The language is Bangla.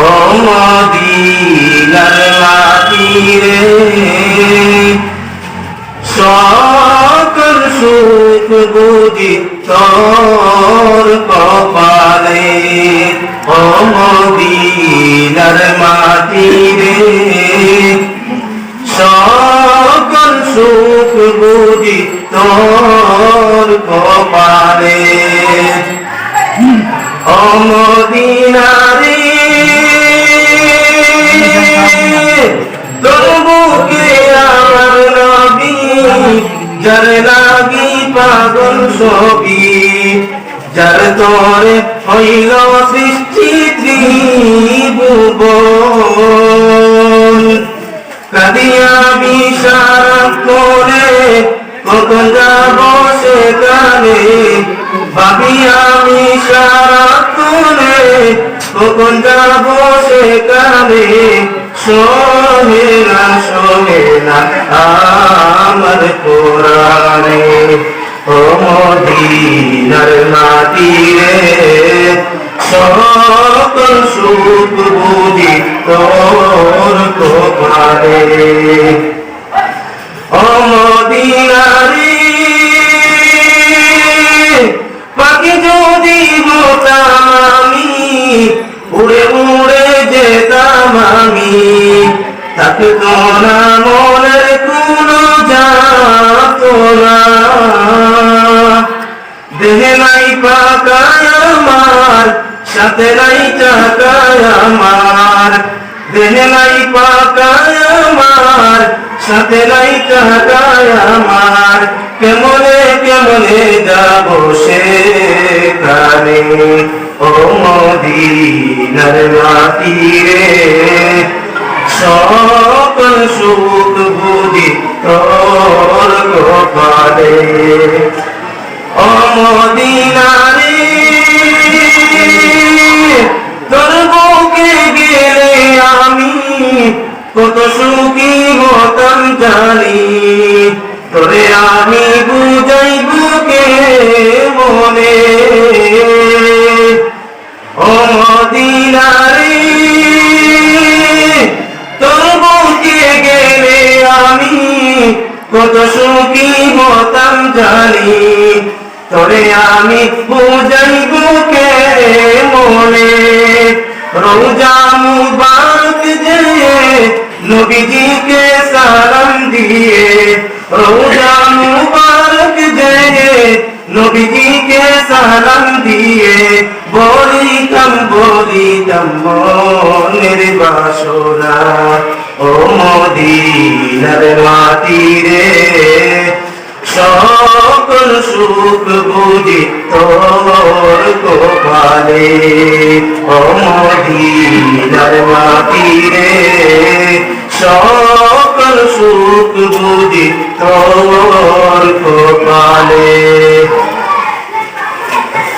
ও মদিনার মাটি রে সকল সুখ বুঝি তোর কপালে ও মদিনার মাটি রে সকল সুখ বুঝি তোর কপালে ও মদিনা রে তোর বুকে আমার নবী যার লাগি পাগল সবই যার তোরে হইল সৃষ্টি ত্রিভুবন কাদিয়া বিশারা করে কখন যাব সেখানে ভাবি আমি সারা করে কখন যাব সেখানে শোনে না আমার কোরআনে ও মদিনার মাটি রে সকল সুখ বুঝি তোর কপালে ও মদিনা রে পাখি যদি হতাম আমি উড়ে উড়ে যেতাম আমি থাকতো না মনের কোনো যাতনা দেহে নাই পাকায় আমার সাথে নাই টাকায় আমার দেহে নাই পাকায় আমার সাথে নাই টাকায় আমার কেমনে কেমনে যাব সেখানে ও মদিনার মাটি রে সকল সুখ বুঝি তোর কপালে ও মদিনা রে তোর বুকে গেলে আমি কত সুখী হতাম জানি তোরে আমি বুঝাই বুকে মনে ও মদিনা রে তোর বুকে গেলে আমি কত সুখী হতাম জানি তোরে আমি বুঝাই বুকে মনে রোজা মুবারক যে নবীজিকে সালাম দিয়ে রোজা মুবারক যে নবীজিকে সালাম দিয়ে বলিতাম মনের বাসনা ও মদিনার মাটি রে সকল সুখ বুঝি তোর কপালে ও মদিনার মাটি রে সকল সুখ বুঝি তোর কপালে।